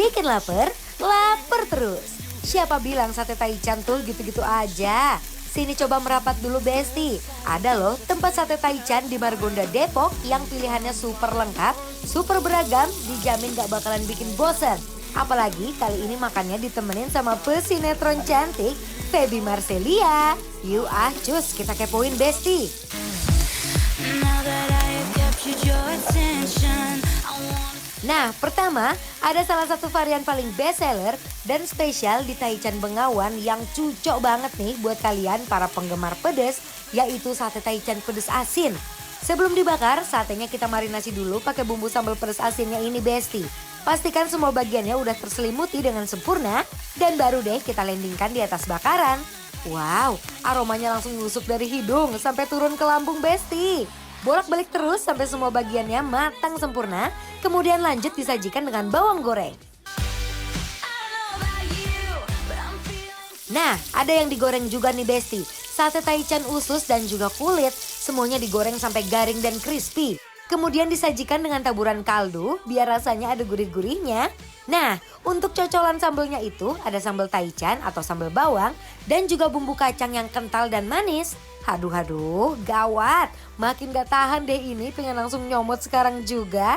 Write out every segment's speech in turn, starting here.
Bikin lapar, lapar terus. Siapa bilang sate taichan tuh gitu-gitu aja? Sini coba merapat dulu Besti. Ada loh tempat sate taichan di Margonda Depok yang pilihannya super lengkap, super beragam, dijamin gak bakalan bikin bosen. Apalagi kali ini makannya ditemenin sama pesinetron cantik Feby Marcelia. Yuk cus kita kepoin Besti. Nah, pertama ada salah satu varian paling best seller dan spesial di Taichan Bengawan yang cocok banget nih buat kalian para penggemar pedas, yaitu sate Taichan pedas asin. Sebelum dibakar, satenya kita marinasi dulu pakai bumbu sambal pedas asinnya ini Besti. Pastikan semua bagiannya udah terselimuti dengan sempurna dan baru deh kita landingkan di atas bakaran. Wow, aromanya langsung nusuk dari hidung sampai turun ke lambung Besti. Bolak-balik terus sampai semua bagiannya matang sempurna, kemudian lanjut disajikan dengan bawang goreng. Nah, ada yang digoreng juga nih Besti. Sate taichan usus dan juga kulit, semuanya digoreng sampai garing dan crispy. Kemudian disajikan dengan taburan kaldu, biar rasanya ada gurih-gurihnya. Nah, untuk cocolan sambelnya itu ada sambal taichan atau sambal bawang dan juga bumbu kacang yang kental dan manis. Haduh, gawat. Makin gak tahan deh ini, pengen langsung nyomot sekarang juga.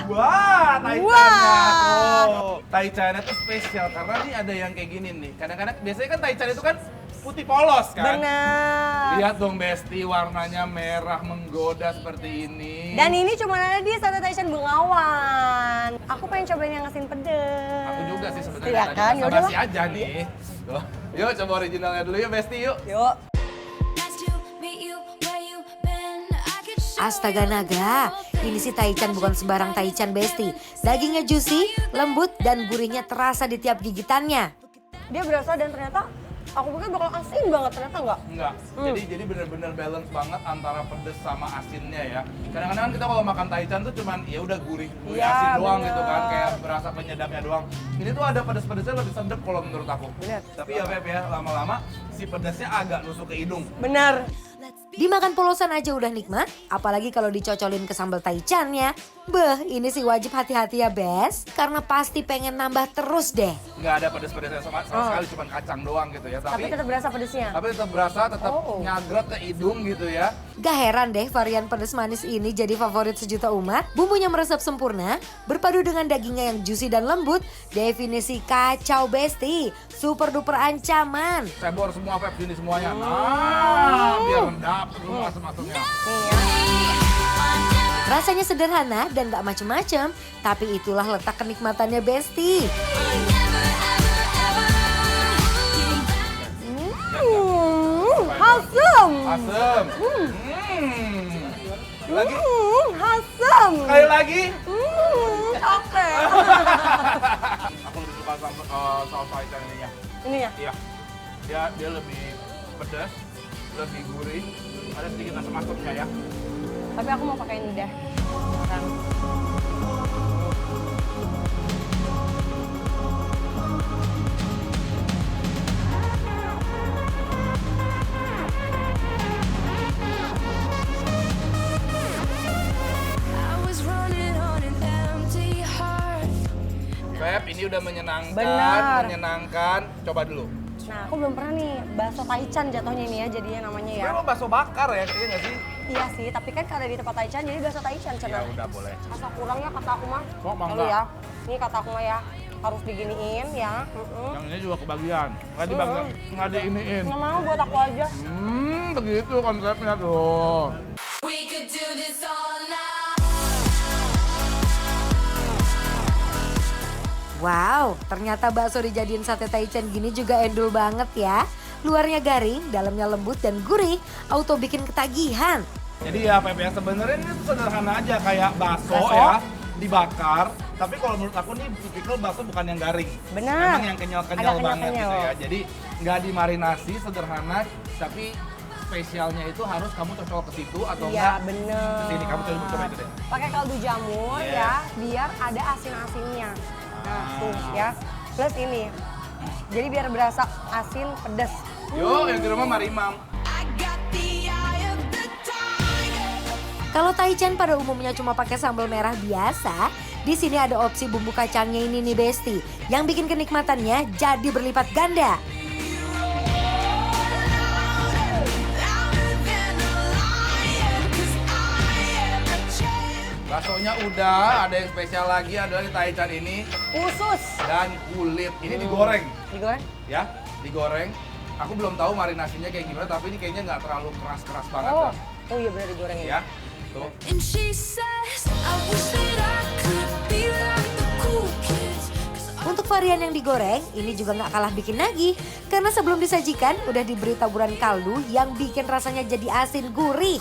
Wah, taichannya tuh. Taichannya tuh spesial karena nih ada yang kayak gini nih. Kadang-kadang biasanya kan taichan itu kan putih polos kan. Benar. Lihat dong Besti, warnanya merah menggoda seperti ini. Dan ini cuma ada di Sate Taichan Bengawan. Aku pengen cobain yang asin pedes. Aku juga sih sebenarnya. Iya kan? Basa basi aja nih. Tuh. Yuk coba originalnya dulu yuk Besti yuk. Yuk. Astaga naga, ini sih taichan bukan sembarang taichan Besti. Dagingnya juicy, lembut dan gurihnya terasa di tiap gigitannya. Dia berasa dan ternyata aku pikir bakal asin banget, ternyata enggak. Enggak. Jadi benar-benar balance banget antara pedes sama asinnya ya. Kadang-kadang kan kita kalau makan taichan tuh cuman ya udah gurih Iya, asin doang bener. gitu kan, kayak berasa penyedapnya doang. Ini tuh ada pedes-pedesnya lebih sedap kalau menurut aku. Bener. Tapi ya Beb ya, lama-lama si pedesnya agak nusuk ke hidung. Benar. Dimakan polosan aja udah nikmat, apalagi kalau dicocolin ke sambal taichannya. Beh, ini sih wajib hati-hati ya Bes, karena pasti pengen nambah terus deh. Nggak ada pedes-pedesnya sama sekali, cuman kacang doang gitu ya. Tapi tetap berasa pedesnya. Tapi tetap berasa, tetap nyagret ke hidung gitu ya. Gak heran deh varian pedas manis ini jadi favorit sejuta umat. Bumbunya meresap sempurna, berpadu dengan dagingnya yang juicy dan lembut. Definisi kacau Besti, super duper ancaman. Saya bor semua Feb sini semuanya. Nah, biar mendap semua asam-asamnya. Rasanya sederhana dan gak macem-macem, tapi itulah letak kenikmatannya Besti. Asam. Asem. Lagi? Asam. Sekali lagi? Oke. Aku lebih suka sama saus taichan ininya. Ini ya? Iya. Dia lebih pedas, lebih gurih, ada sedikit asam-asamnya ya. Tapi aku mau pakai ini deh. Sekarang. Feb, ini udah menyenangkan, Benar. menyenangkan. Coba dulu. Nah, aku belum pernah nih bakso taichan jatuhnya ini ya, jadinya namanya ya. Memang bakso bakar ya, kayaknya nggak sih? Iya sih, tapi kan kalau di tempat taichan jadi bakso taichan Ya cenah. udah boleh. Rasa kurangnya kata aku mah. Kok mangga? Lalu ya, ini kata aku mah ya harus diginiin ya. Yang ini juga kebagian, nggak dibagian, nggak diiniin. Nggak mau buat aku aja. Begitu konsepnya tuh. Wow, ternyata bakso dijadiin sate taichan gini juga endul banget ya. Luarnya garing, dalamnya lembut dan gurih, auto bikin ketagihan. Jadi ya Feb ya, sebenarnya ini tuh sederhana aja kayak bakso Bakso? ya, dibakar. Tapi kalau menurut aku nih tipikal bakso bukan yang garing. Benar. Memang yang kenyal-kenyal Agak banget kenyal-kenyal. gitu ya. Jadi nggak dimarinasi, sederhana, tapi spesialnya itu harus kamu cocok ke situ atau Iya, enggak bener. ke sini kamu coba itu deh. Pakai kaldu jamur Iya. ya, biar ada asin-asinnya. Nah, tuh ya. Plus ini. Jadi biar berasa asin pedas. Yuk, yang di rumah Marimam. Kalau taichan pada umumnya cuma pakai sambal merah biasa, di sini ada opsi bumbu kacangnya ini nih Besti, yang bikin kenikmatannya jadi berlipat ganda. Baksonya udah, ada yang spesial lagi adalah di taichan ini Usus. dan kulit. Ini digoreng, Digoreng? ya, digoreng. Aku belum tahu marinasinya kayak gimana, tapi ini kayaknya nggak terlalu keras-keras banget. Oh, Dah. oh iya benar digoreng Ya, tuh. And she says, I wish that I could be like the cool kids. Untuk varian yang digoreng, ini juga nggak kalah bikin nagih. Karena sebelum disajikan, udah diberi taburan kaldu yang bikin rasanya jadi asin gurih.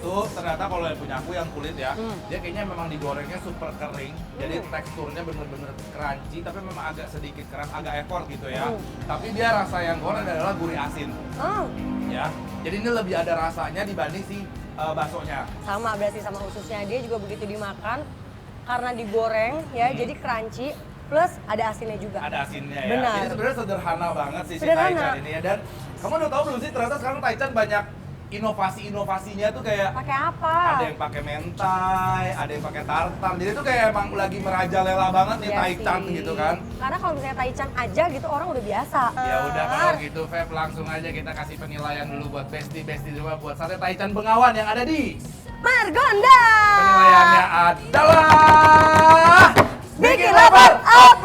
Tuh ternyata kalau yang punya aku yang kulit ya, dia kayaknya memang digorengnya super kering. Jadi teksturnya bener-bener crunchy, tapi memang agak sedikit keras, agak effort gitu ya. Tapi dia rasa yang goreng adalah gurih asin. Oh, Ya, jadi ini lebih ada rasanya dibanding si baksonya. sama berarti sama ususnya. Dia juga begitu dimakan karena digoreng ya, jadi crunchy plus ada asinnya juga. Ada asinnya ya. Benar. Jadi sebenarnya sederhana banget sih si Sederhana. taichan ini ya. Dan kamu udah tahu belum sih ternyata sekarang taichan banyak inovasi-inovasinya tuh kayak Pakai apa? ada yang pakai mentai, ada yang pakai tartar. Jadi tuh kayak emang lagi merajalela banget nih Iya taichan sih. gitu kan. Karena kalau misalnya taichan aja gitu orang udah biasa. Ya udah kalau gitu Feb, langsung aja kita kasih penilaian dulu buat Besti coba buat sate taichan Bengawan yang ada di Margonda. penilaiannya adalah Bikin lapar, up.